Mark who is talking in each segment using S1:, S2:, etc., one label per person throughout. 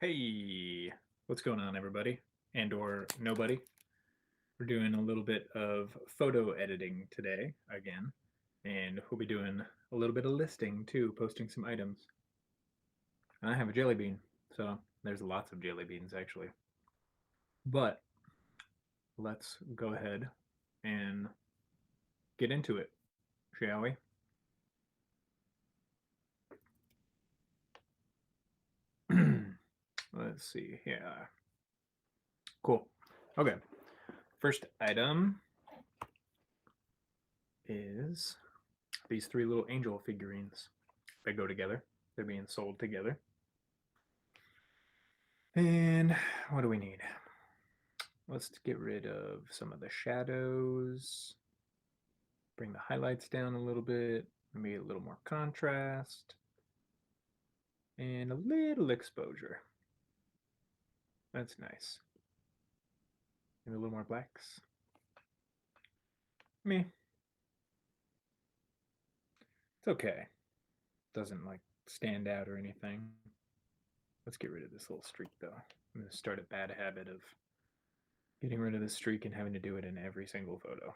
S1: Hey, what's going on, everybody? And or nobody. We're doing a little bit of photo editing today again, and we'll be doing a little bit of listing too, posting some items. I have a jelly bean, so there's lots of jelly beans actually. But let's go ahead and get into it, shall we? Let's see here. Cool. Okay. First item is these three little angel figurines. They go together. They're being sold together. And what do we need? Let's get rid of some of the shadows. Bring the highlights down a little bit. Maybe a little more contrast. And a little exposure. That's nice. Maybe a little more blacks. Me. It's okay. Doesn't like stand out or anything. Let's get rid of this little streak though. I'm going to start a bad habit of getting rid of this streak and having to do it in every single photo.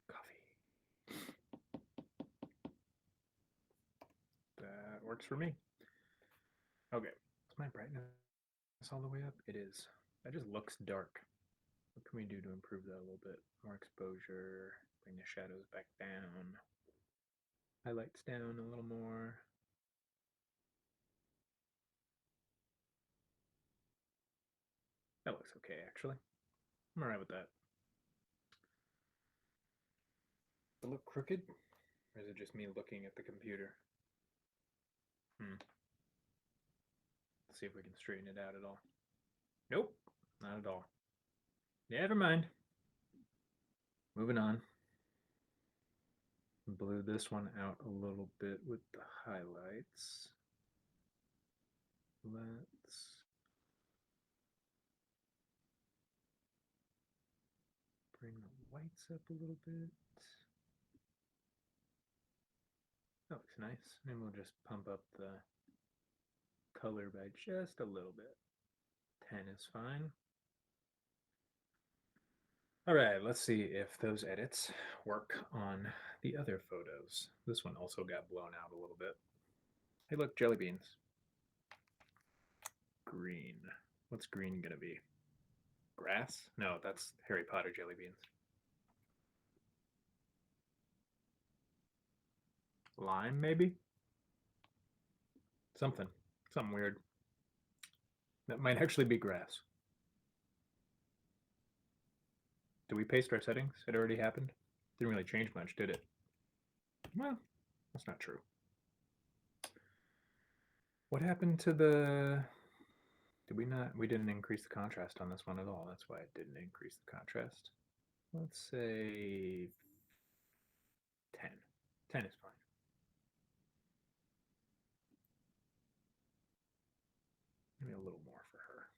S1: Coffee. That works for me. Okay. Is my brightness all the way up? It is. That just looks dark. What can we do to improve that a little bit? More exposure, bring the shadows back down, highlights down a little more. That looks okay, actually. I'm alright with that. Does it look crooked? Or is it just me looking at the computer? Let's see if we can straighten it out at all. Nope, not at all. Never mind. Moving on. Blew this one out a little bit with the highlights. Let's bring the whites up a little bit. That looks nice. And we'll just pump up the color by just a little bit. 10 is fine. All right, let's see if those edits work on the other photos. This one also got blown out a little bit. Hey, look, jelly beans. Green. What's green gonna be? Grass? No, that's Harry Potter jelly beans. Lime, maybe? Something. Something weird. That might actually be grass. Did we paste our settings? It already happened? Didn't really change much, did it? Well, that's not true. What happened to the... Did we not... We didn't increase the contrast on this one at all. That's why it didn't increase the contrast. Let's say 10. 10 is fine. Maybe a little more for her.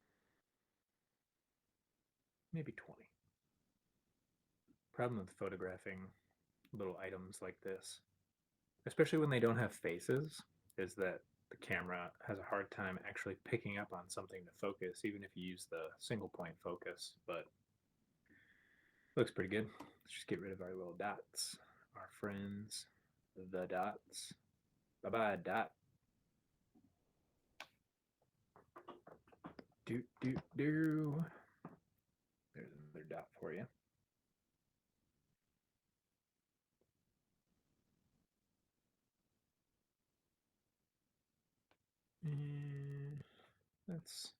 S1: Maybe 20. Problem with photographing little items like this, especially when they don't have faces, is that the camera has a hard time actually picking up on something to focus, even if you use the single point focus. But looks pretty good. Let's just get rid of our little dots. Our friends, the dots. Bye bye, dot. Do, do, do. There's another dot for you. And that's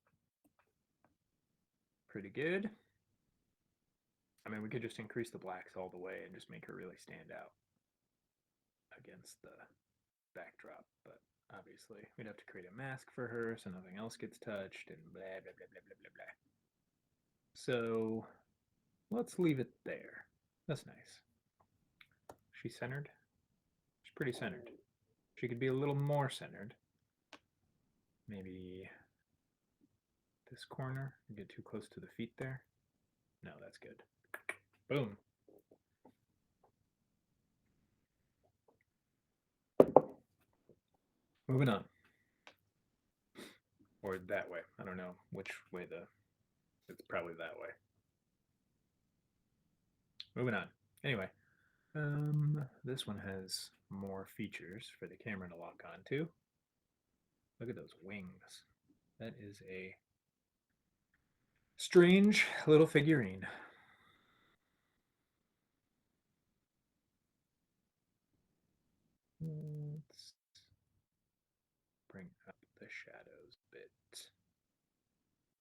S1: pretty good. I mean, we could just increase the blacks all the way and just make her really stand out against the backdrop, but obviously we'd have to create a mask for her so nothing else gets touched and blah, blah, blah, blah, blah, blah, blah. So let's leave it there. That's nice. She's centered? She's pretty centered. She could be a little more centered. Maybe this corner. Get too close to the feet there. No, that's good. Boom. Moving on. Or that way. I don't know which way it's probably that way. Moving on. Anyway, this one has more features for the camera to lock onto. Look at those wings. That is a strange little figurine. Let's bring up the shadows a bit.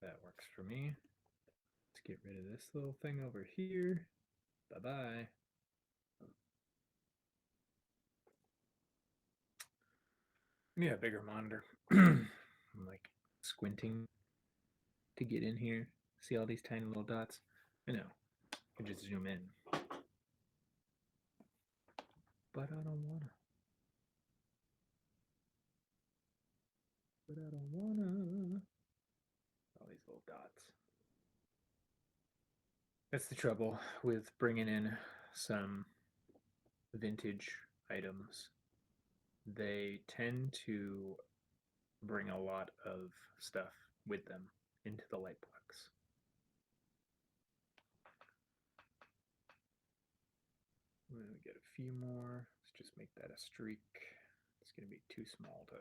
S1: That works for me. Let's get rid of this little thing over here. Bye-bye. Yeah, bigger monitor. I'm like squinting to get in here. See all these tiny little dots? I know. I can just zoom in. But I don't wanna. But I don't wanna. All these little dots. That's the trouble with bringing in some vintage items. They tend to bring a lot of stuff with them into the lightbox. We're going to get a few more. Let's just make that a streak. It's going to be too small to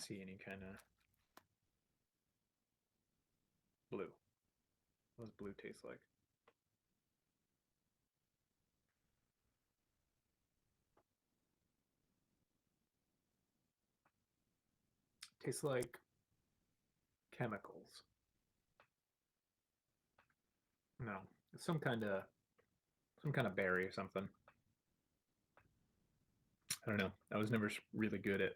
S1: see any kind of blue. What does blue taste like? Tastes like chemicals. No, it's some kind of berry or something. I don't know. I was never really good at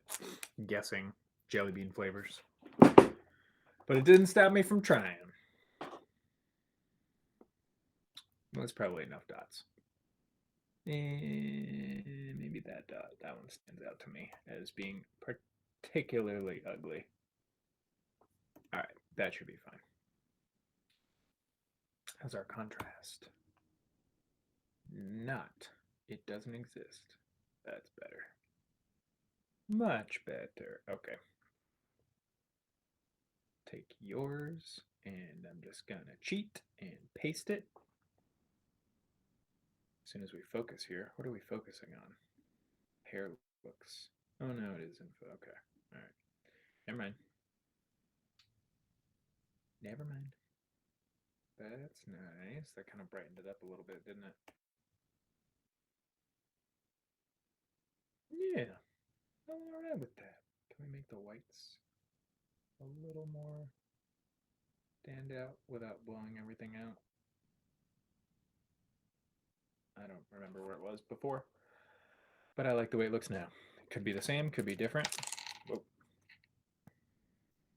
S1: guessing jelly bean flavors, but it didn't stop me from trying. Well, that's probably enough dots. And maybe that one stands out to me as being particularly ugly. All right, that should be fine. How's our contrast? Not. It doesn't exist. That's better. Much better. Okay. Take yours, and I'm just gonna cheat and paste it. As soon as we focus here, what are we focusing on? Hair looks. Oh no, it is info. Okay. All right. Never mind. Never mind. That's nice. That kind of brightened it up a little bit, didn't it? Yeah. I'm alright with that. Can we make the whites a little more stand out without blowing everything out? I don't remember where it was before, but I like the way it looks now. It could be the same, could be different. Whoa.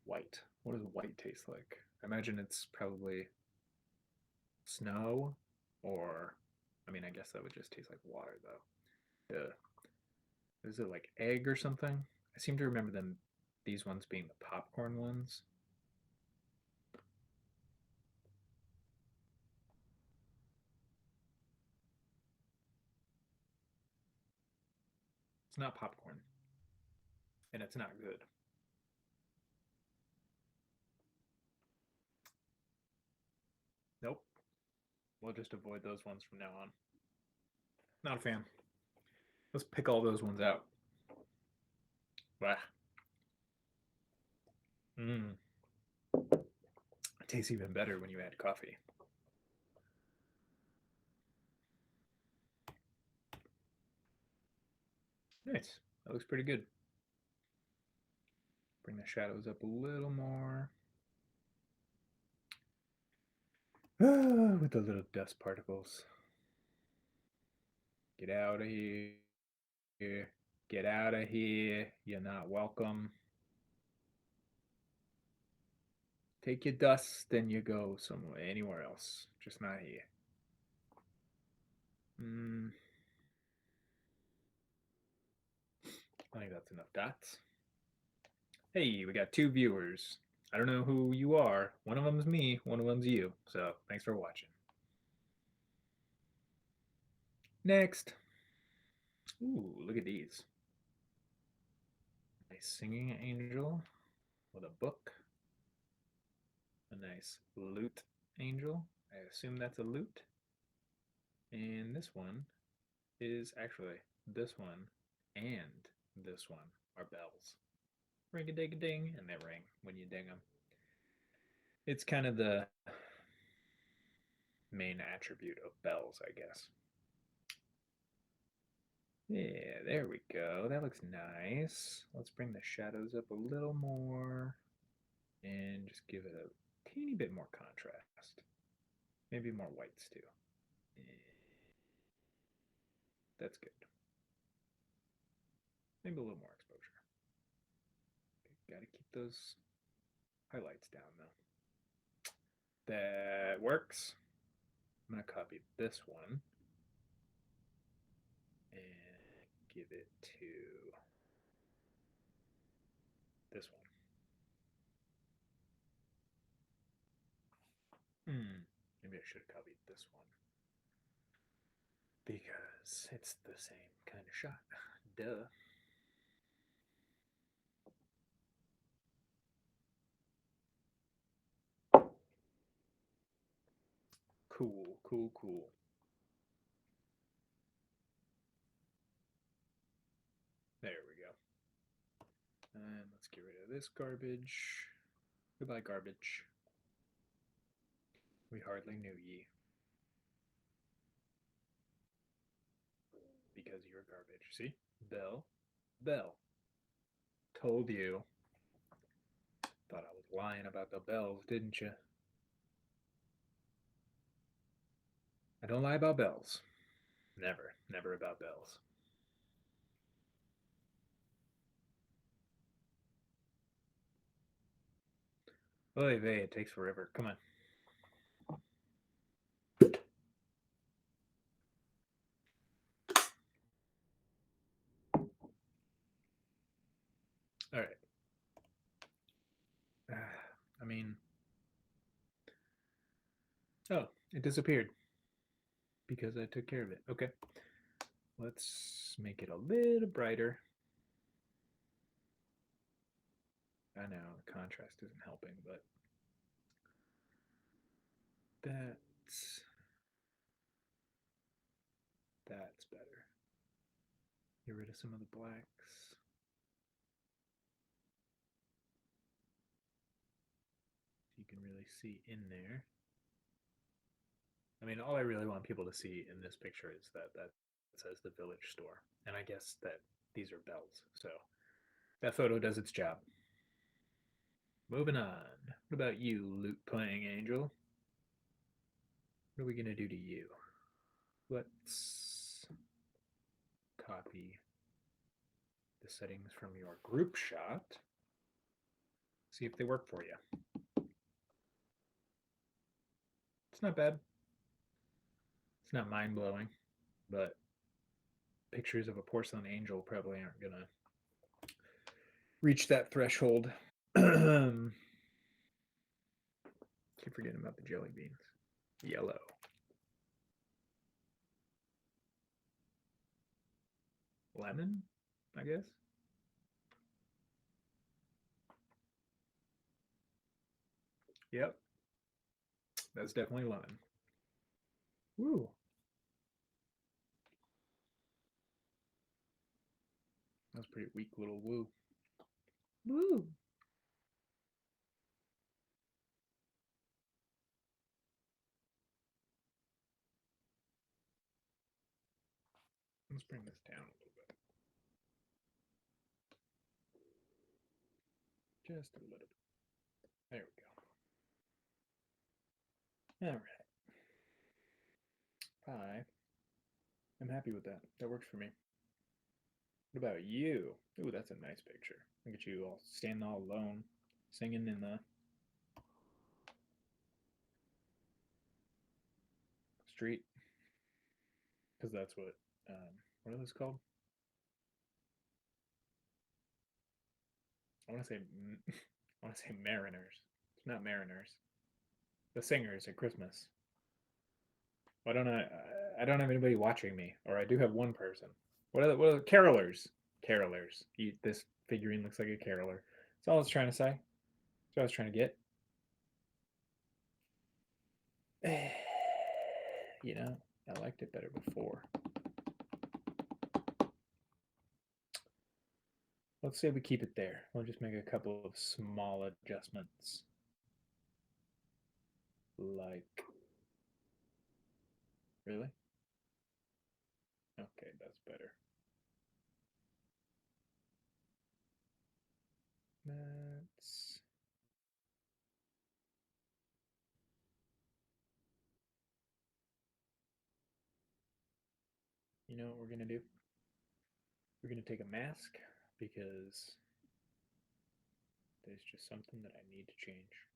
S1: White. What does white taste like? I imagine it's probably snow, or I mean, I guess that would just taste like water though. Is it like egg or something? I seem to remember these ones being the popcorn ones. It's not popcorn, and it's not good. Nope. We'll just avoid those ones from now on. Not a fan. Let's pick all those ones out. Bah. Mmm. It tastes even better when you add coffee. Nice. That looks pretty good. Bring the shadows up a little more. With the little dust particles. Get out of here. Get out of here. You're not welcome. Take your dust and you go somewhere, anywhere else. Just not here. I think that's enough dots. Hey, we got 2 viewers. I don't know who you are. One of them's me, one of them's you. So thanks for watching. Next. Ooh, look at these. singing angel with a book, a nice lute angel. I assume that's a lute. And this one is actually this one and this one are bells. Ring a ding a ding, and they ring when you ding them. It's kind of the main attribute of bells, I guess. Yeah, there we go. That looks nice. Let's bring the shadows up a little more and just give it a teeny bit more contrast. Maybe more whites too. That's good. Maybe a little more exposure. Okay, gotta keep those highlights down though. That works. I'm gonna copy this one and give it to this one. Maybe I should have copied this one because it's the same kind of shot. Duh. Cool, cool, cool. There we go. And let's get rid of this garbage. Goodbye, garbage. We hardly knew ye. Because you're garbage. See? Bell. Bell. Told you. Thought I was lying about the bells, didn't you? I don't lie about bells. Never. Never about bells. Oy vey, it takes forever. Come on. All right. I mean, oh, it disappeared because I took care of it. Okay. Let's make it a little brighter. I know the contrast isn't helping, but that's better. Get rid of some of the blacks. So you can really see in there. I mean, all I really want people to see in this picture is that says the village store. And I guess that these are bells. So that photo does its job. Moving on. What about you, lute playing angel? What are we going to do to you? Let's copy the settings from your group shot. See if they work for you. It's not bad. It's not mind blowing, but pictures of a porcelain angel probably aren't going to reach that threshold. Keep forgetting about the jelly beans. Yellow. Lemon, I guess. Yep. That's definitely lemon. Woo. That was pretty weak little woo. Woo. Let's bring this down a little bit. Just a little bit. There we go. All right. I'm happy with that. That works for me. What about you? Ooh, that's a nice picture. Look at you all standing all alone, singing in the street. Because that's what are those called? I want to say, I want to say mariners. It's not mariners. The singers at Christmas. Why don't I don't have anybody watching me, or I do have one person. What are carolers? Carolers. This figurine looks like a caroler. That's all I was trying to say. That's what I was trying to get. You know, I liked it better before. Let's say we keep it there. We'll just make a couple of small adjustments. Like, really? Okay, that's better. That's, you know what we're going to do? We're going to take a mask because there's just something that I need to change.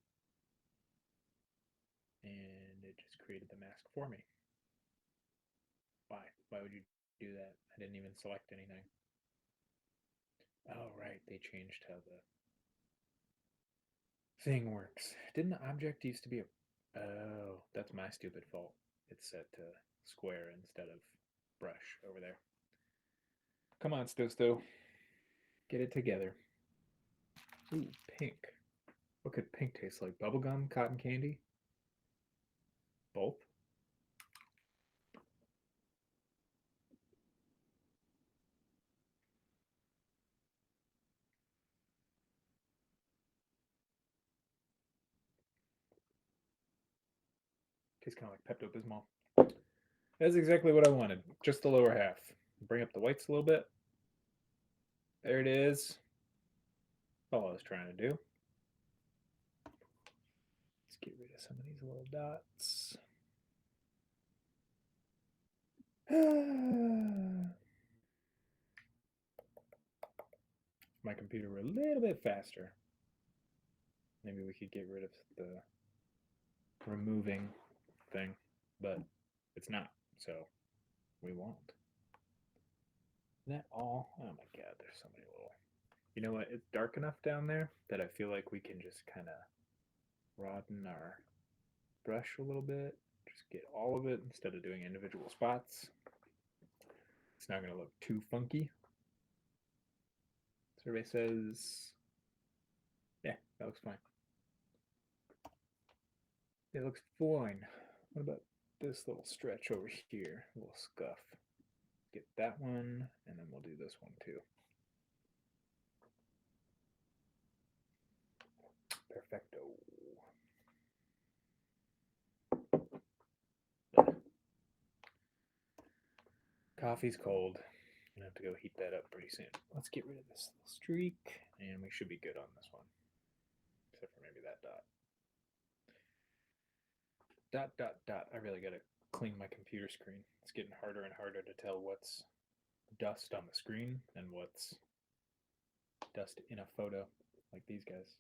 S1: And it just created the mask for me. Why? Why would you do that? I didn't even select anything. Oh, right. They changed how the thing works. Didn't the object used to be a. Oh, that's my stupid fault. It's set to square instead of brush over there. Come on, Sto. Get it together. Ooh, pink. What could pink taste like? Bubblegum? Cotton candy? Both? Tastes kind of like Pepto Bismol. That's exactly what I wanted. Just the lower half. Bring up the whites a little bit. There it is. That's all I was trying to do. Let's get rid of some of these little dots. My computer were a little bit faster. Maybe we could get rid of the removing thing, but it's not, so we won't. Isn't that all? Oh my god, there's so many little. You know what? It's dark enough down there that I feel like we can just kind of broaden our brush a little bit. Just get all of it instead of doing individual spots. It's not going to look too funky. Survey says, yeah, that looks fine. It looks fine. What about this little stretch over here? A little scuff. Get that one, and then we'll do this one too. Perfecto. Coffee's cold. I'm gonna have to go heat that up pretty soon. Let's get rid of this little streak, and we should be good on this one. Except for maybe that dot. Dot. I really gotta clean my computer screen. It's getting harder and harder to tell what's dust on the screen and what's dust in a photo, like these guys.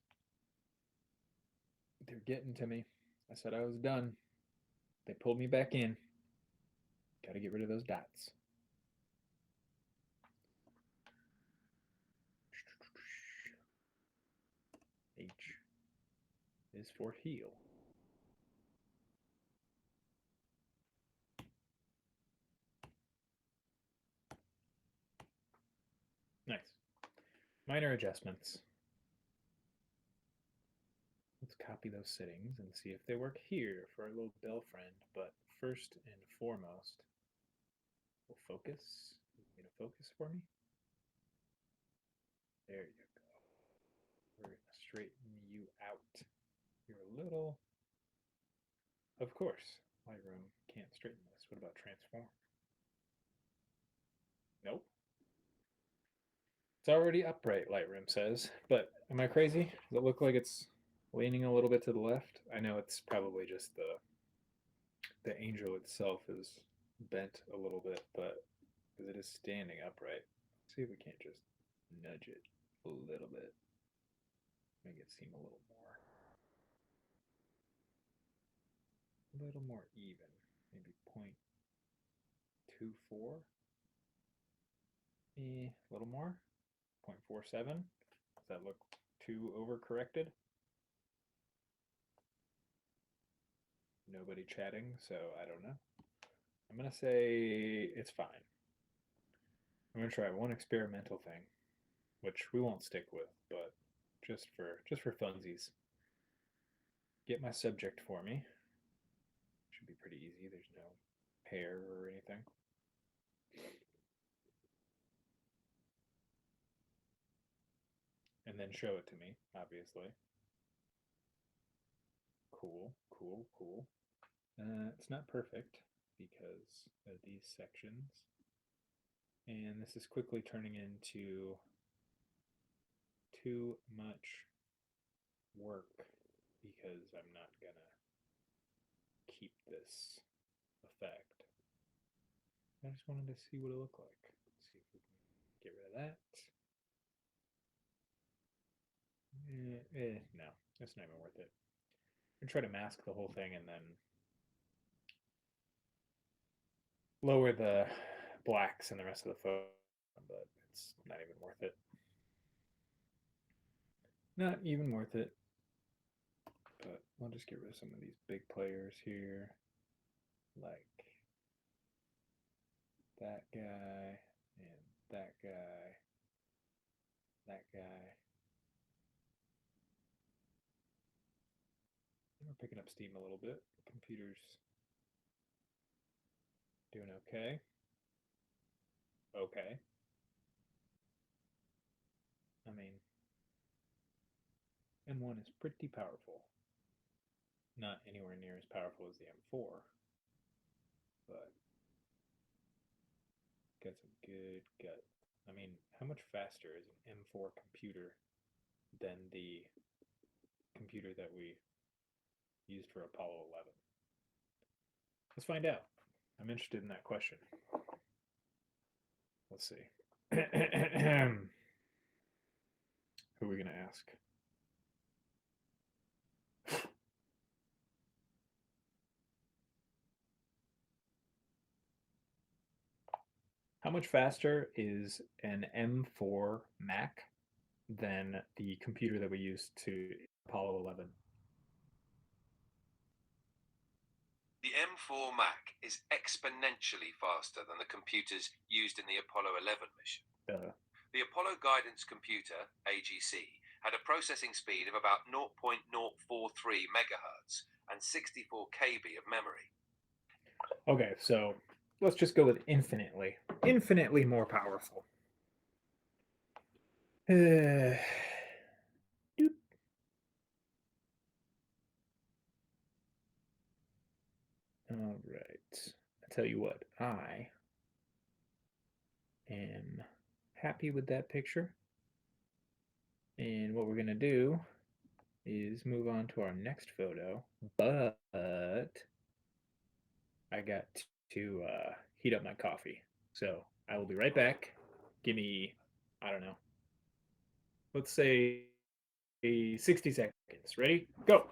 S1: They're getting to me. I said I was done. They pulled me back in. Gotta get rid of those dots. H is for heal. Nice. Minor adjustments. Let's copy those settings and see if they work here for our little bell friend. But first and foremost, we'll focus. You need to focus for me? There you go. We're going to straighten you out. You're a little. Of course, Lightroom can't straighten this. What about transform? Nope. It's already upright, Lightroom says. But am I crazy? Does it look like it's leaning a little bit to the left? I know it's probably just the angel itself is bent a little bit, but because it is standing upright. Let's see if we can't just nudge it a little bit. Make it seem a little more even. Maybe 0.24. A little more. 0.47. Does that look too overcorrected? Nobody chatting, so I don't know. I'm going to say it's fine. I'm going to try one experimental thing. which we won't stick with, but just for funsies. Get my subject for me. Should be pretty easy. There's no hair or anything. And then show it to me, obviously. Cool, cool, cool. It's not perfect because of these sections. And this is quickly turning into too much work because I'm not gonna keep this effect. I just wanted to see what it looked like. Let's see if we can get rid of that. No, that's not even worth it. I'm gonna try to mask the whole thing and then lower the blacks and the rest of the photo, but it's not even worth it. Not even worth it. But I'll just get rid of some of these big players here, like that guy and that guy, that guy. We're picking up steam a little bit. The computer's doing okay. Okay. I mean, M1 is pretty powerful. Not anywhere near as powerful as the M4, but got some good gut. I mean, how much faster is an M4 computer than the computer that we used for Apollo 11? Let's find out. I'm interested in that question. Let's see. Who are we going to ask? How much faster is an M4 Mac than the computer that we used to Apollo 11?
S2: The M4 Mac is exponentially faster than the computers used in the Apollo 11 mission. The Apollo Guidance Computer, AGC, had a processing speed of about 0.043 megahertz and 64 KB of memory.
S1: Okay, so let's just go with infinitely. Infinitely more powerful. All right. I tell you what, I am happy with that picture. And what we're going to do is move on to our next photo. But I got to heat up my coffee. So I will be right back. Give me, I don't know, let's say 60 seconds. Ready? Go.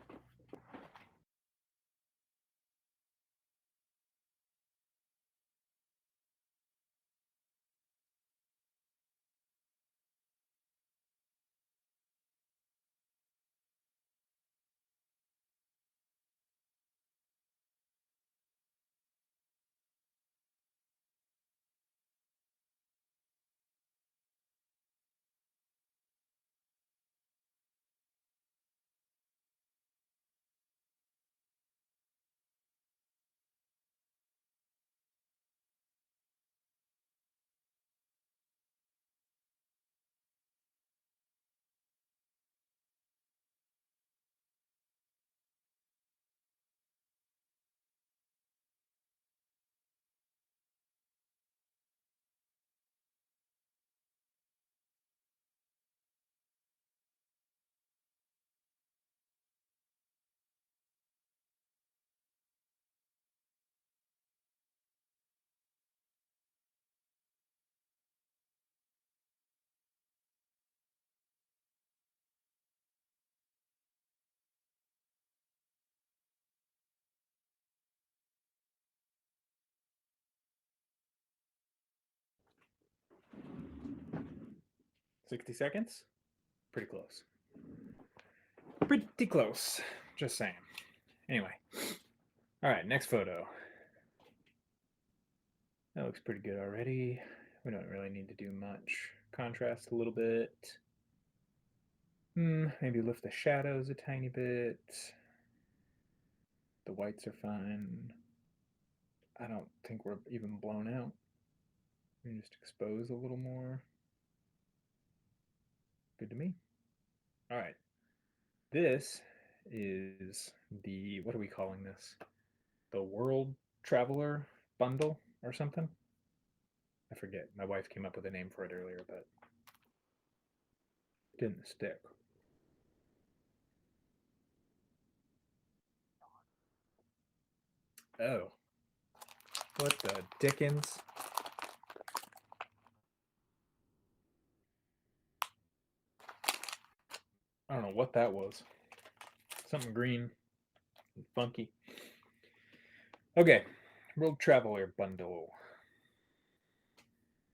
S1: $60 seconds? Pretty close. Pretty close. Just saying. Anyway. All right, next photo. That looks pretty good already. We don't really need to do much. contrast a little bit. Maybe lift the shadows a tiny bit. The whites are fine. I don't think we're even blown out. We just expose a little more. Good to me. All right. This is the, what are we calling this? The World Traveler Bundle or something? I forget. My wife came up with a name for it earlier, but didn't stick. Oh. What the dickens? I don't know what that was. Something green. Funky. Okay. World Traveler Bundle.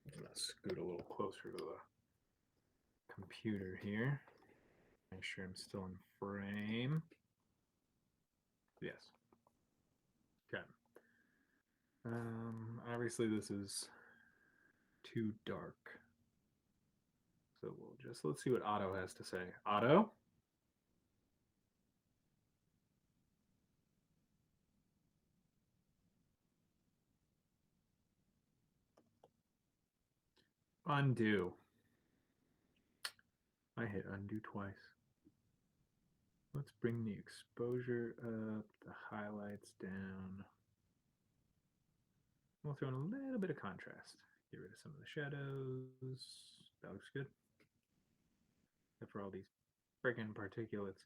S1: I'm going to scoot a little closer to the computer here. Make sure I'm still in frame. Yes. Okay. Obviously this is too dark. So we'll just, let's see what Otto has to say. Otto? Undo. I hit undo twice. Let's bring the exposure up, the highlights down. We'll throw in a little bit of contrast. Get rid of some of the shadows. That looks good. Except for all these friggin' particulates.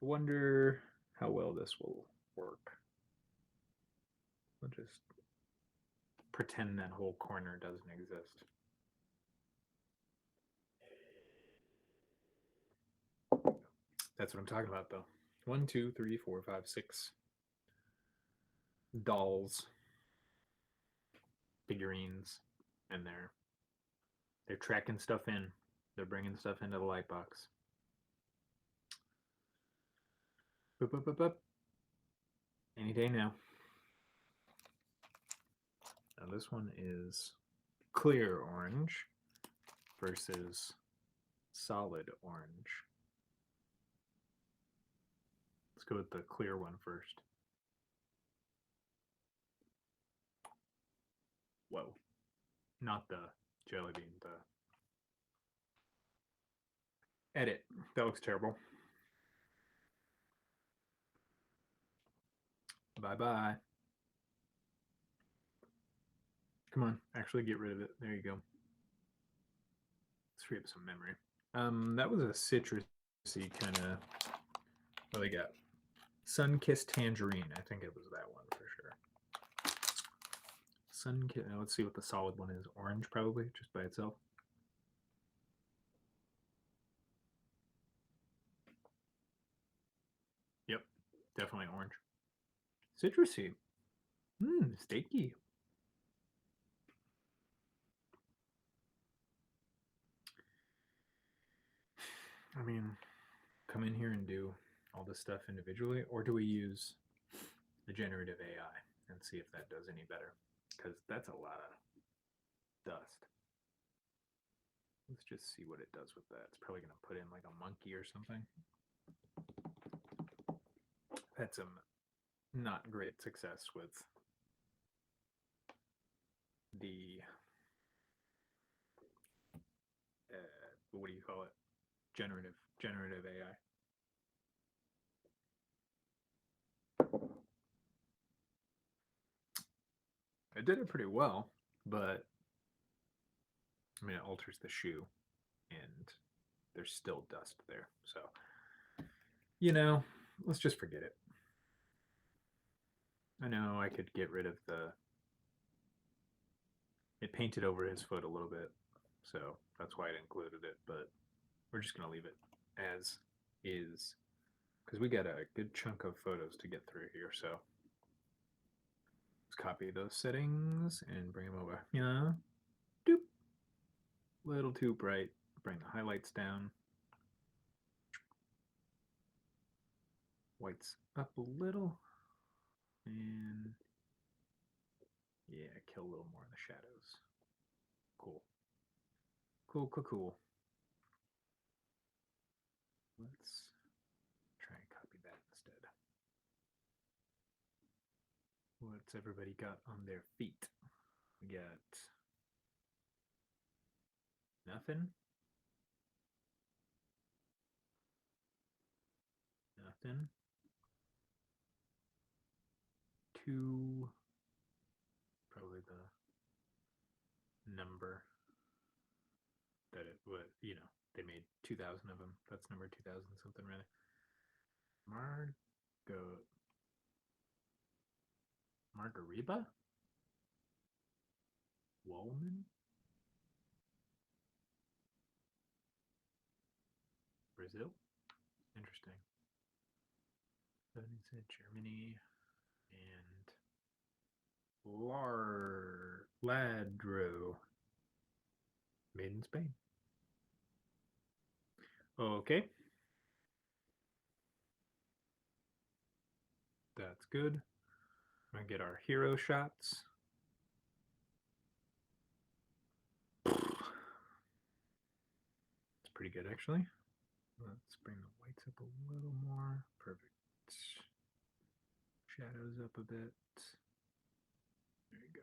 S1: I wonder how well this will work. We'll just pretend that whole corner doesn't exist. That's what I'm talking about, though. 1, 2, 3, 4, 5, 6 dolls, figurines, and they're tracking stuff in. They're bringing stuff into the light box. Boop, boop, boop, boop. Any day now. Now this one is clear orange versus solid orange. Let's go with the clear one first. Whoa. Not the jelly bean, the edit. That looks terrible. Bye-bye. Come on, actually get rid of it. There you go. Let's free up some memory. That was a citrusy kind of, what do they got? Sun-Kissed Tangerine. I think it was that one for sure. Sun-Kissed, let's see what the solid one is. Orange, probably, just by itself. Yep, definitely orange. Citrusy. Steaky. I mean, come in here and do all this stuff individually, or do we use the generative AI and see if that does any better? Because that's a lot of dust. Let's just see what it does with that. It's probably going to put in like a monkey or something. Had some not great success with the what do you call it? Generative AI. It did it pretty well, but I mean, it alters the shoe, and there's still dust there. So, you know, let's just forget it. I know I could get rid of it painted over his foot a little bit, so that's why I included it, but we're just going to leave it as is, because we got a good chunk of photos to get through here, so let's copy those settings and bring them over. Yeah, doop. Little too bright. Bring the highlights down. Whites up a little. And yeah, kill a little more in the shadows. Cool. Cool. Let's try and copy that instead. What's everybody got on their feet? We got nothing. Nothing. 2. Probably the number that it would, they made 2,000 of them. That's number 2,000 something, rather. Margarita? Wallman? Brazil? Interesting. Then he said Germany and Ladro. Made in Spain. Okay. That's good. I'm going to get our hero shots. It's pretty good, actually. Let's bring the whites up a little more. Perfect. Shadows up a bit. There you go.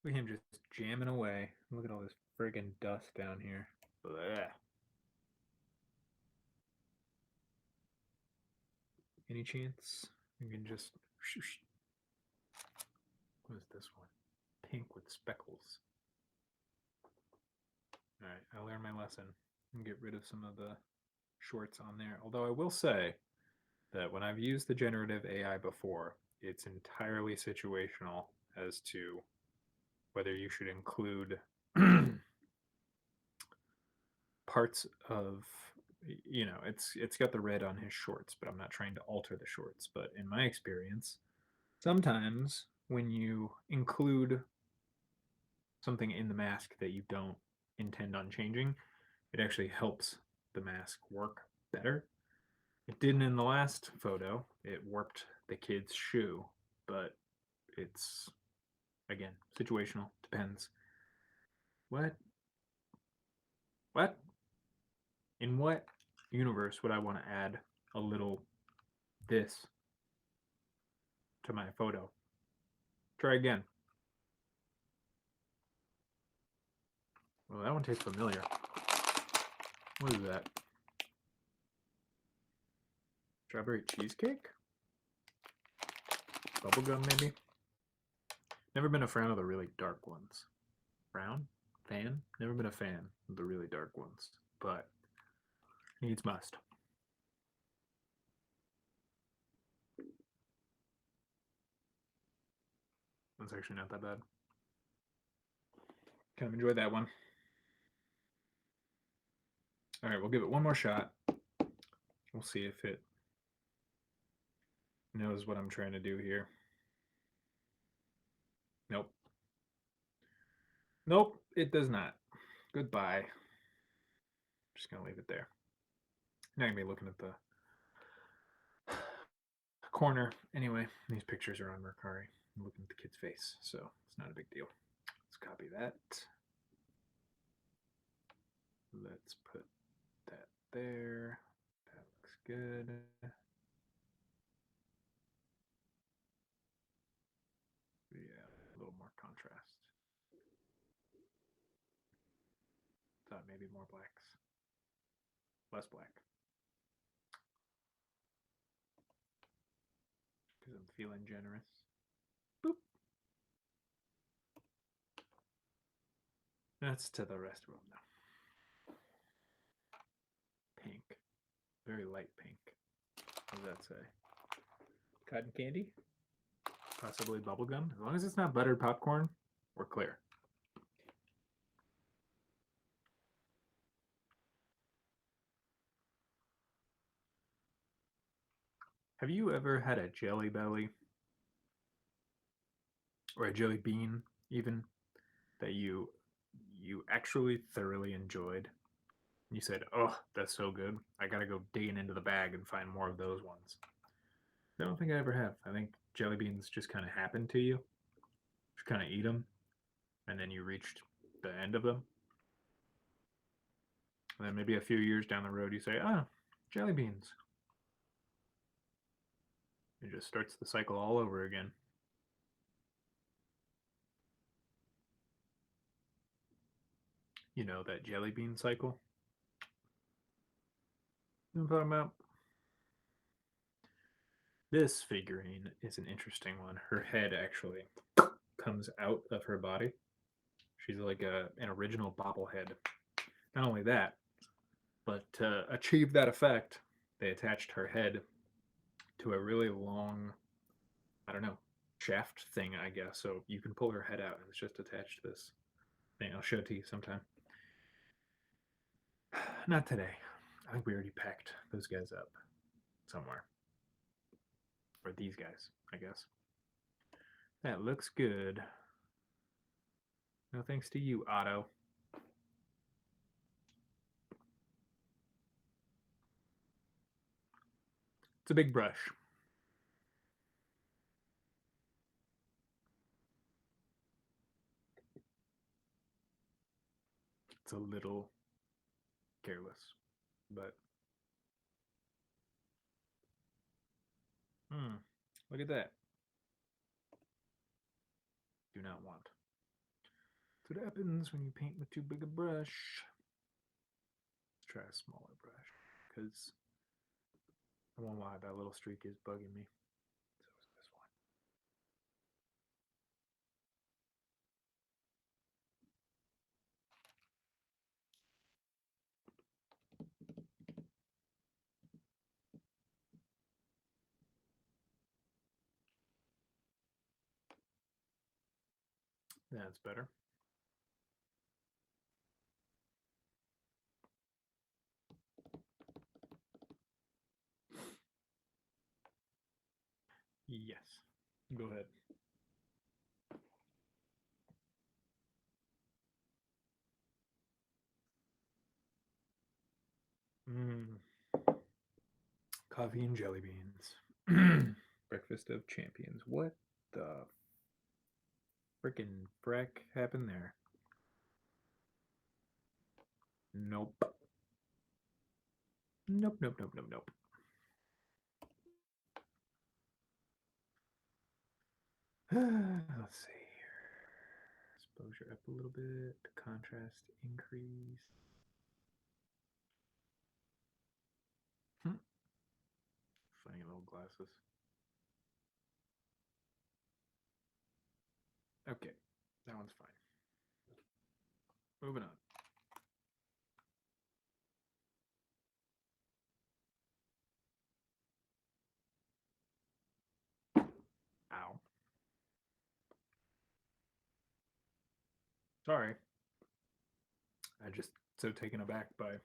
S1: Look at him just jamming away. Look at all this friggin' dust down here. Blah. Any chance you can just... What is this one? Pink with speckles. Alright, I learned my lesson. And get rid of some of the shorts on there. Although I will say that when I've used the generative AI before, it's entirely situational as to whether you should include parts of, it's got the red on his shorts, but I'm not trying to alter the shorts. But in my experience, sometimes when you include something in the mask that you don't intend on changing, it actually helps the mask work better. It didn't in the last photo. It warped the kid's shoe, but it's, again, situational. Depends. What? In what universe would I want to add a little this to my photo? Try again. Well, that one tastes familiar. What is that? Strawberry cheesecake? Bubblegum, maybe? Never been a fan of the really dark ones. Brown? Fan? Never been a fan of the really dark ones. But needs must. That's actually not that bad. Kind of enjoyed that one. All right, we'll give it one more shot. We'll see if it knows what I'm trying to do here. Nope. Nope, it does not. Goodbye. Just going to leave it there. Not going to be looking at the corner. Anyway, these pictures are on Mercari. I'm looking at the kid's face, so it's not a big deal. Let's copy that. Let's put that there. That looks good. Yeah, a little more contrast. Thought maybe more blacks. Less black. Because I'm feeling generous. Boop. That's to the rest of them now. Pink. Very light pink. What does that say? Cotton candy? Possibly bubblegum? As long as it's not buttered popcorn, we're clear. Have you ever had a jelly belly? Or a jelly bean, even, that you actually thoroughly enjoyed? You said, oh, that's so good. I gotta go digging into the bag and find more of those ones. I don't think I ever have. I think jelly beans just kind of happen to you. Just kind of eat them, and then you reached the end of them. And then maybe a few years down the road, you say, ah, jelly beans. It just starts the cycle all over again. You know, that jelly bean cycle? You know what I'm talking about? This figurine is an interesting one. Her head actually comes out of her body. She's like an original bobblehead. Not only that, but to achieve that effect, they attached her head to a really long, I don't know, shaft thing, I guess. So you can pull her head out, and it's just attached to this thing. I'll show it to you sometime. Not today. I think we already packed those guys up somewhere. Or these guys, I guess. That looks good. No thanks to you, Otto. It's a big brush. It's a little careless, but look at that. Do not want. That's what happens when you paint with too big a brush. Let's try a smaller brush, because I won't lie, that little streak is bugging me. So is this one. That's better. Yes. Go ahead. Coffee and jelly beans. Breakfast of champions. What the freaking frack happened there? Nope. Nope, nope, nope, nope, nope. Let's see here. Exposure up a little bit. Contrast increase. Funny little glasses. Okay, that one's fine. Moving on. Ow. Sorry. I just so taken aback by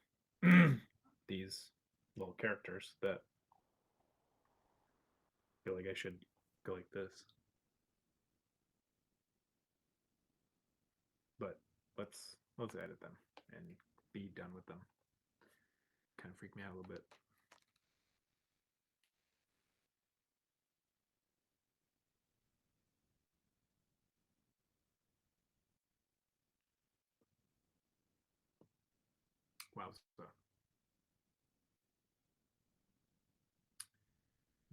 S1: these little characters that I feel like I should go like this. But let's edit them and be done with them. Kind of freaked me out a little bit. Wow. So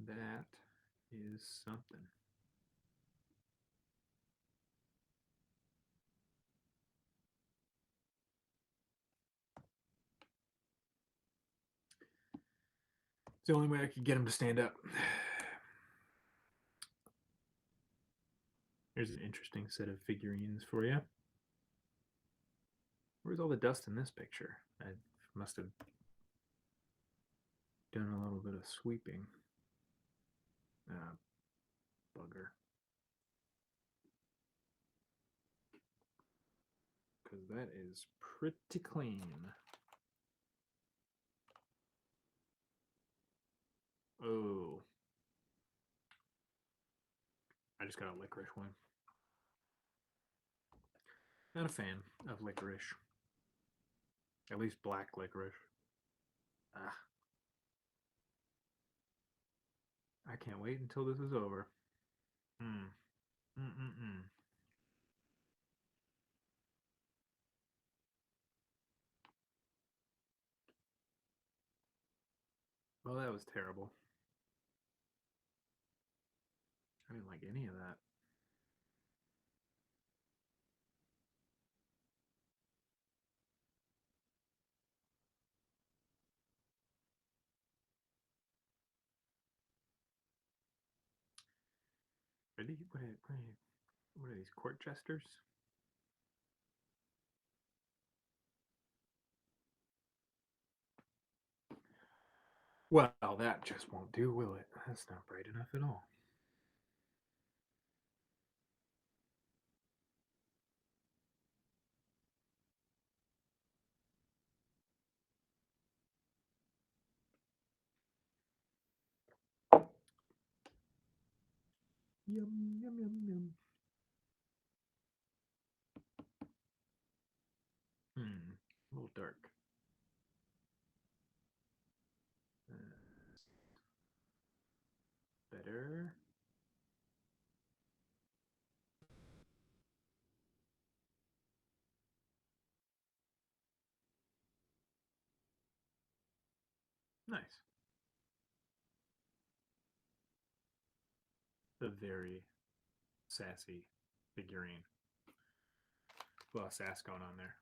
S1: that is something. It's the only way I could get him to stand up. Here's an interesting set of figurines for you. Where's all the dust in this picture? I must have done a little bit of sweeping. Bugger. Because that is pretty clean. Oh. I just got a licorice one. Not a fan of licorice. At least black licorice. Ah. I can't wait until this is over. Mm-mm-mm. Oh, that was terrible. I didn't like any of that. Really? What are these, court jesters? Well, that just won't do, will it? That's not bright enough at all. Yum, yum, yum, yum. A little dark. Better. Nice. The very sassy figurine. A lot of sass going on there.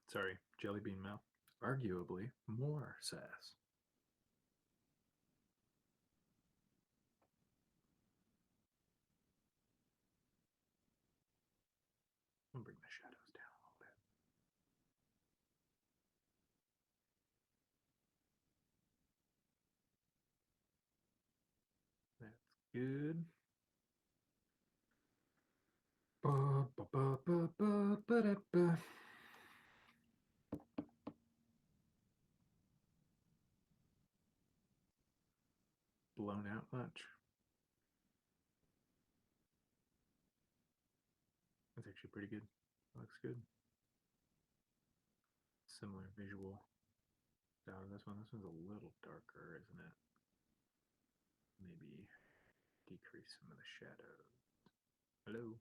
S1: Sorry, Jelly Bean Mouth. Arguably more sass. I'll bring the shadows down a little bit. That's good. Blown out much. That's actually pretty good. Looks good. Similar visual style to this one. This one's a little darker, isn't it? Maybe decrease some of the shadows. Hello?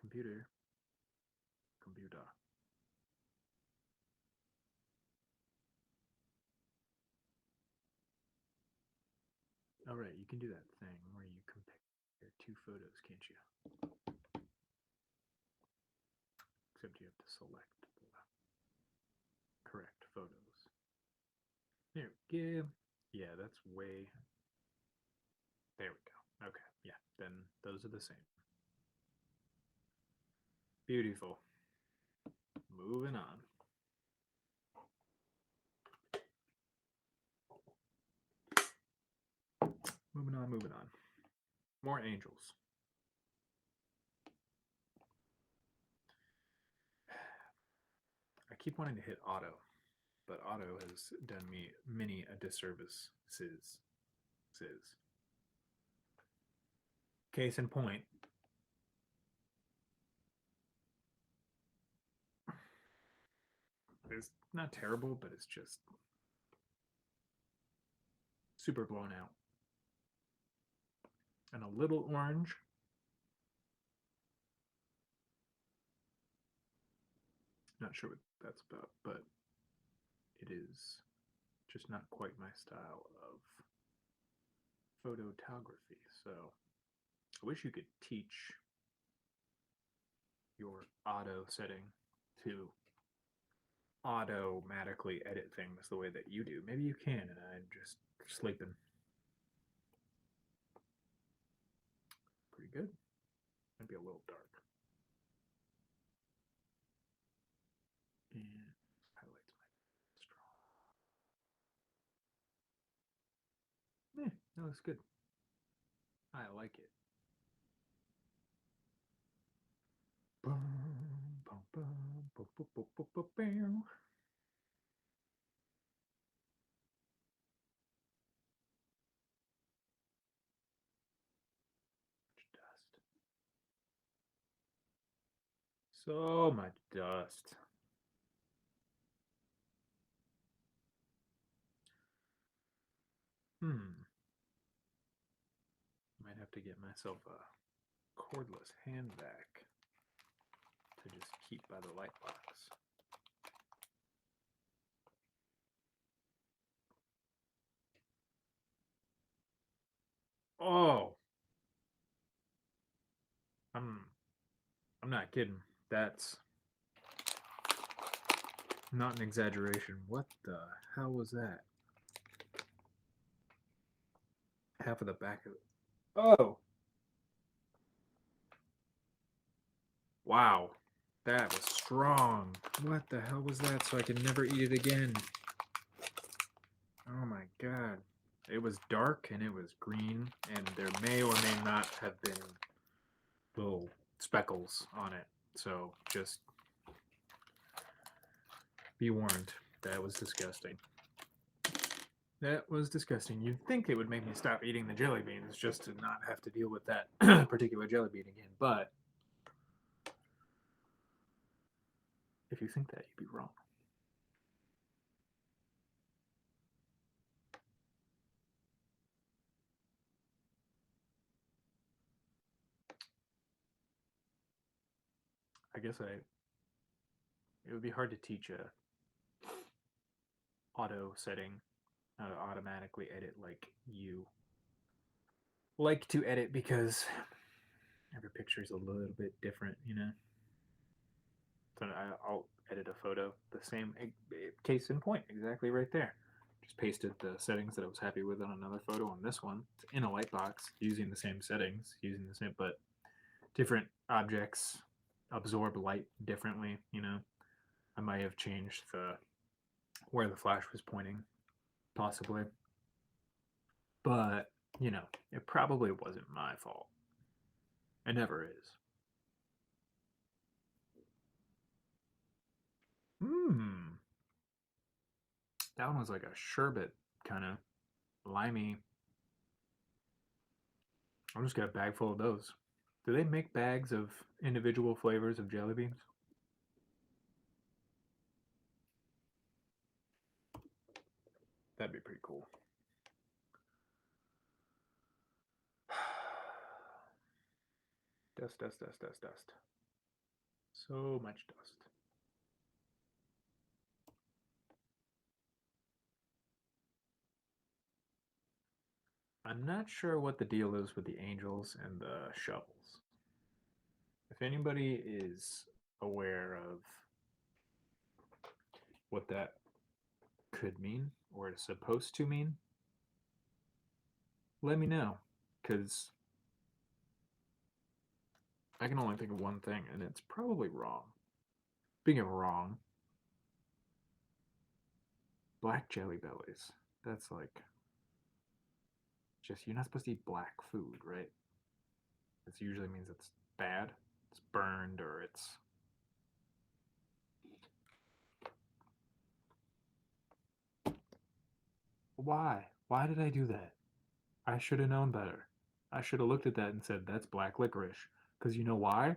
S1: Computer. Computer. Alright, you can do that thing where you compare two photos, can't you? Except you have to select the correct photos. There we go. Yeah, that's way. There we go. Okay, yeah, then those are the same. Beautiful. Moving on. Moving on, moving on. More angels. I keep wanting to hit auto, but auto has done me many a disservice. Case in point. It's not terrible, but it's just super blown out. And a little orange. Not sure what that's about, but it is just not quite my style of photography. So I wish you could teach your auto setting to automatically edit things the way that you do. Maybe you can, and I'm just sleeping. Pretty good. Might be a little dark. And highlights might be strong. That looks good. I like it. Dust. So much dust. Might have to get myself a cordless hand vac to just keep by the light box. Oh, I'm not kidding. That's not an exaggeration. What the hell was that? Half of the back of it. Oh, wow. That was strong. What the hell was that? So I can never eat it again. Oh my god. It was dark and it was green, and there may or may not have been little speckles on it. So just be warned. That was disgusting. That was disgusting. You'd think it would make me stop eating the jelly beans just to not have to deal with that particular jelly bean again. But if you think that, you'd be wrong. I guess it would be hard to teach a auto setting how to automatically edit like you like to edit, because every picture is a little bit different, you know. So I'll edit a photo the same case in point, exactly right there. Just pasted the settings that I was happy with on another photo on this one. It's in a lightbox using the same settings, using the same, but different objects absorb light differently, you know. I might have changed the where the flash was pointing, possibly. But, you know, it probably wasn't my fault. It never is. Mmm. That one was like a sherbet, kind of limey. I'm just got a bag full of those. Do they make bags of individual flavors of jelly beans? That'd be pretty cool. Dust, dust, dust, dust, dust. So much dust. I'm not sure what the deal is with the angels and the shovels. If anybody is aware of what that could mean or is supposed to mean, let me know. Because I can only think of one thing, and it's probably wrong. Speaking of wrong, black jelly bellies. That's like just, you're not supposed to eat black food, right? It usually means it's bad, it's burned, or it's. Why? Why did I do that? I should have known better. I should have looked at that and said, that's black licorice. Because you know why?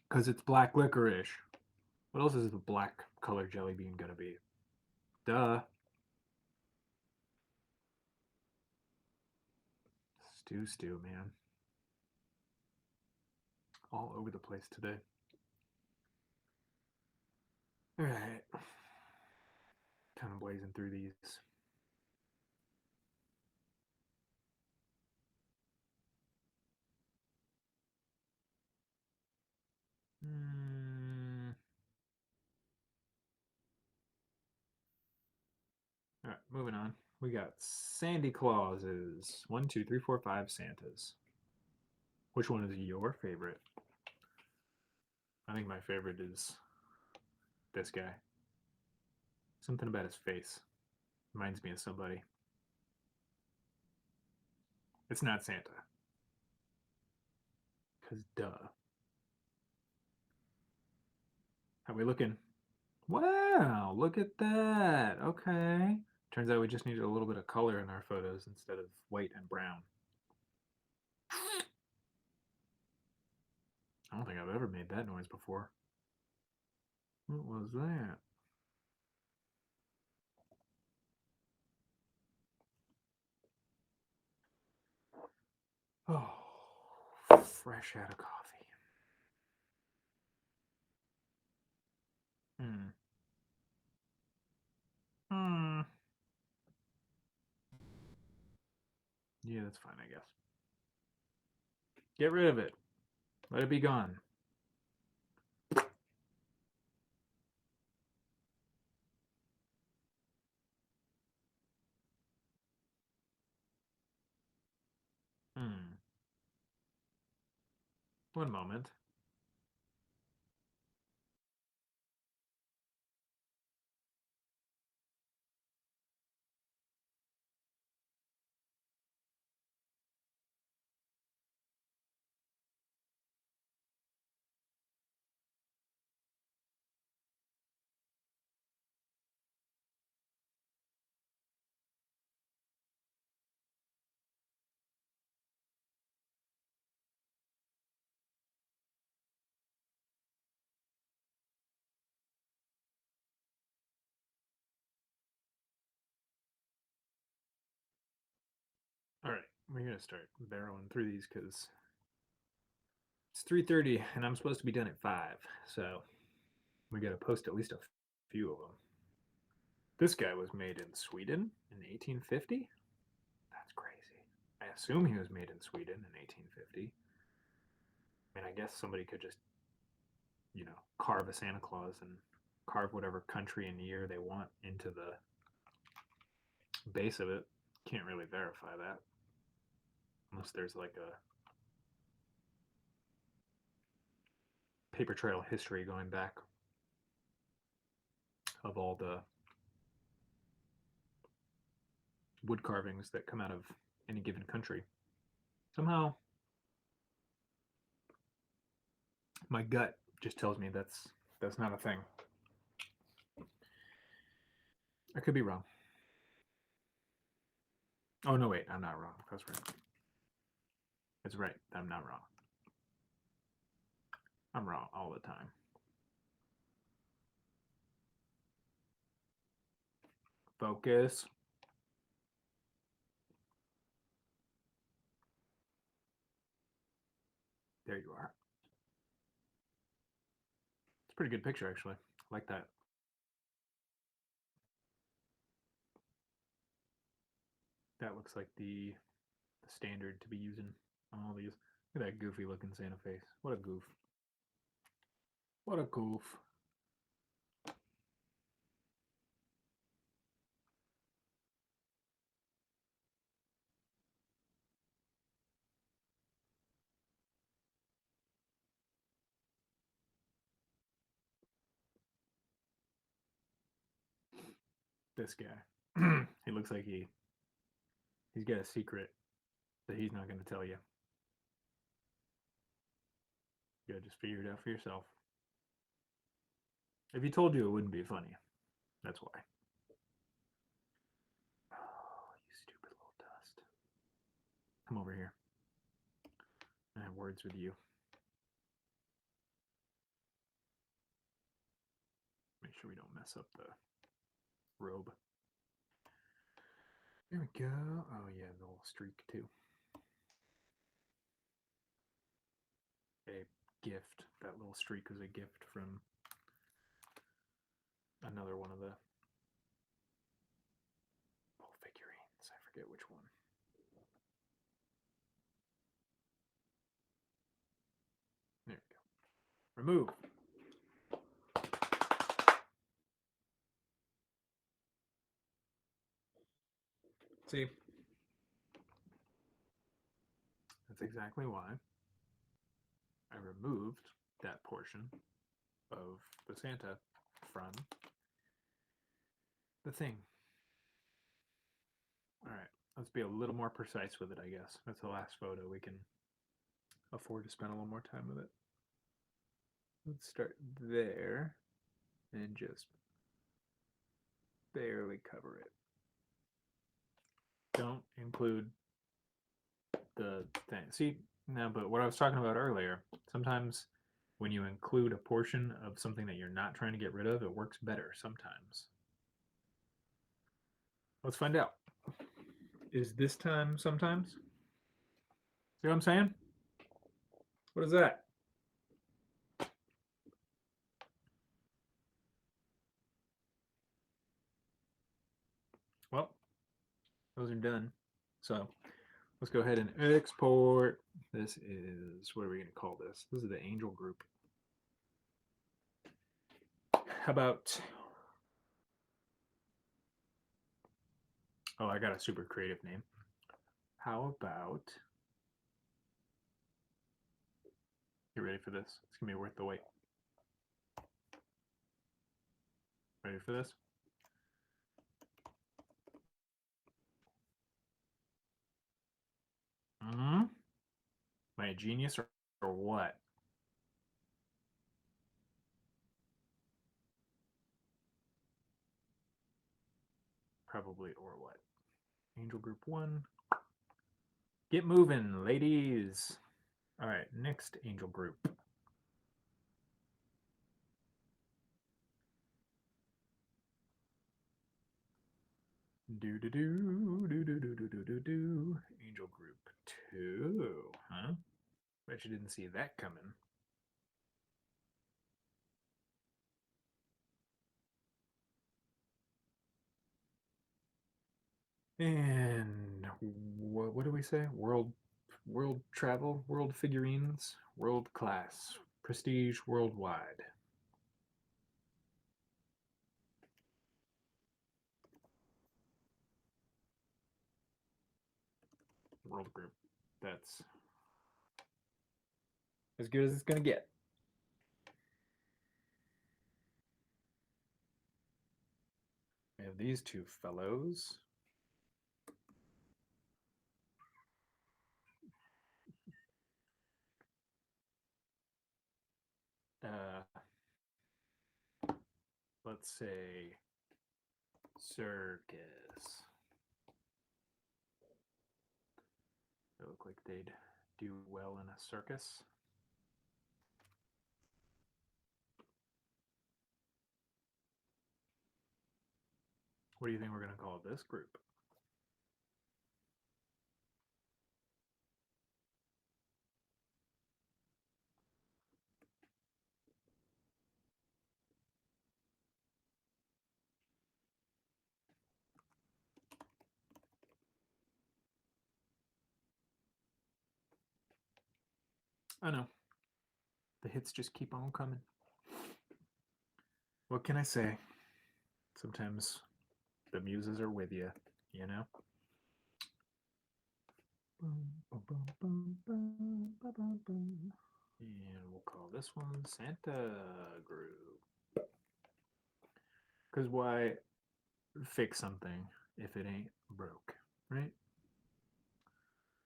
S1: Because it's black licorice. What else is the black colored jelly bean gonna be? Duh. Stew, man. All over the place today. Alright. Kind of blazing through these. All right, moving on. We got Sandy Clauses. 1, 2, 3, 4, 5 Santas. Which one is your favorite? I think my favorite is this guy. Something about his face reminds me of somebody. It's not Santa. Because duh. How we looking? Wow, look at that. Okay. Turns out we just needed a little bit of color in our photos instead of white and brown. I don't think I've ever made that noise before. What was that? Oh, fresh out of coffee. Hmm. Hmm. Yeah, that's fine, I guess. Get rid of it. Let it be gone. Hmm. One moment. All right, we're gonna start barreling through these because it's 3:30 and I'm supposed to be done at 5. So we gotta post at least a few of them. This guy was made in Sweden in 1850. That's crazy. I assume he was made in Sweden in 1850. I mean, I guess somebody could just, carve a Santa Claus and carve whatever country and year they want into the base of it. Can't really verify that unless there's like a paper trail history going back of all the wood carvings that come out of any given country. Somehow, my gut just tells me that's not a thing. I could be wrong. Oh no, wait, I'm not wrong. That's right. It's right. I'm not wrong. I'm wrong all the time. Focus. There you are. It's a pretty good picture, actually. I like that. That looks like the standard to be using on all these. Look at that goofy looking Santa face. What a goof. What a goof. This guy. He looks like he's got a secret that he's not going to tell you. You gotta just figure it out for yourself. If he told you, it wouldn't be funny. That's why. Oh, you stupid little dust. Come over here. I have words with you. Make sure we don't mess up the robe. There we go. Oh yeah, the little streak too. A gift. That little streak was a gift from another one of the little figurines. I forget which one. There we go. Remove. See? That's exactly why I removed that portion of the Santa from the thing. All right, let's be a little more precise with it, I guess. That's the last photo. We can afford to spend a little more time with it. Let's start there and just barely cover it. Don't include the thing. See, now, but what I was talking about earlier, sometimes when you include a portion of something that you're not trying to get rid of, it works better sometimes. Let's find out. Is this time sometimes? See what I'm saying? What is that? Well, those are done. So let's go ahead and export. This is, what are we going to call this? This is the angel group. How about, oh, I got a super creative name. How about, you ready for this? It's going to be worth the wait. Ready for this? Am I a genius or what? Probably or what? Angel group 1. Get moving, ladies. All right, next angel group. Do. Angel group 2. Huh? Bet you didn't see that coming. And what do we say? World travel, world figurines, world class, prestige worldwide. World group. That's as good as it's gonna get. We have these two fellows. Let's say circus. They look like they'd do well in a circus. What do you think we're going to call this group? I know. The hits just keep on coming. What can I say? Sometimes the muses are with you, you know? And we'll call this one Santa Group. Because why fix something if it ain't broke, right?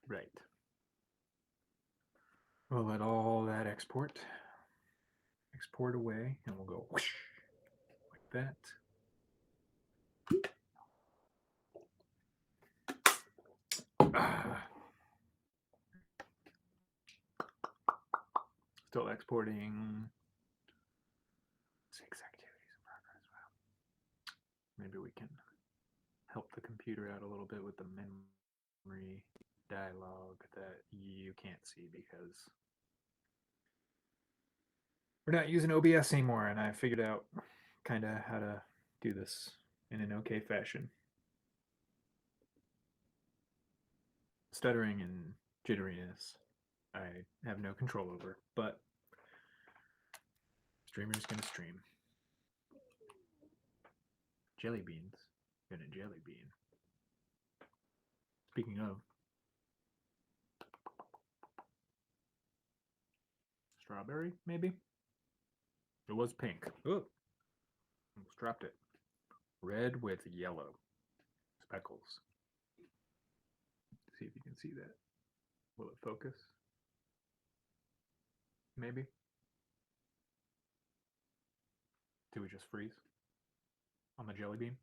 S1: Right. We'll let all that export away, and we'll go whoosh, like that. Still exporting 6 activities in progress. Wow. Maybe we can help the computer out a little bit with the memory dialogue that you can't see because we're not using OBS anymore, and I figured out kind of how to do this in an okay fashion. Stuttering and jitteriness, I have no control over, but streamer's gonna stream. Jelly beans, gonna jelly bean. Speaking of, strawberry, maybe? It was pink. Oh, almost dropped it. Red with yellow speckles. See if you can see that. Will it focus? Maybe. Do we just freeze on the jelly bean?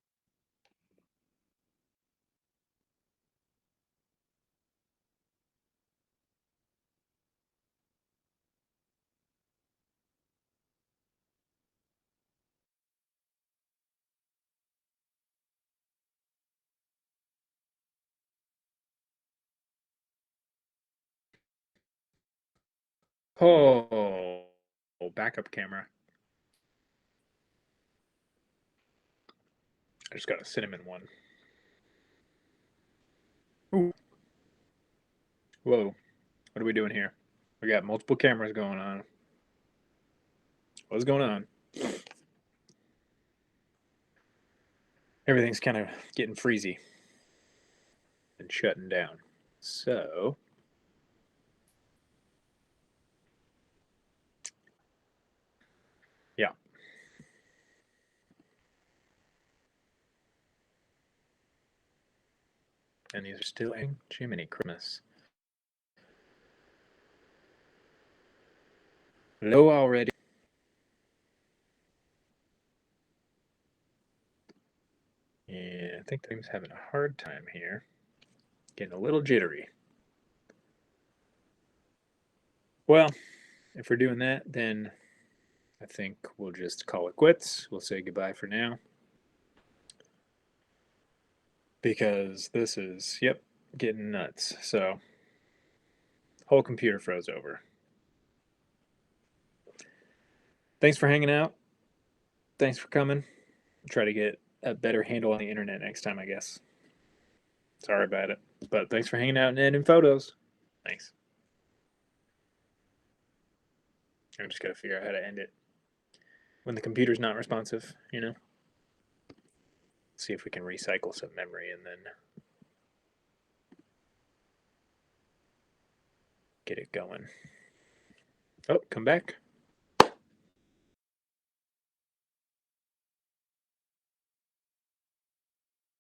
S1: Oh, backup camera. I just got a cinnamon one. Ooh. Whoa. What are we doing here? We got multiple cameras going on. What's going on? Everything's kind of getting freezy and shutting down. So, yeah. And these are still in Jiminy Christmas. Low already. Yeah, I think the game's having a hard time here. Getting a little jittery. Well, if we're doing that, then I think we'll just call it quits. We'll say goodbye for now. Because this is, yep, getting nuts. So, whole computer froze over. Thanks for hanging out. Thanks for coming. Try to get a better handle on the internet next time, I guess. Sorry about it. But thanks for hanging out and editing photos. Thanks. I'm just got to figure out how to end it when the computer's not responsive, you know? See if we can recycle some memory and then get it going. Oh, come back.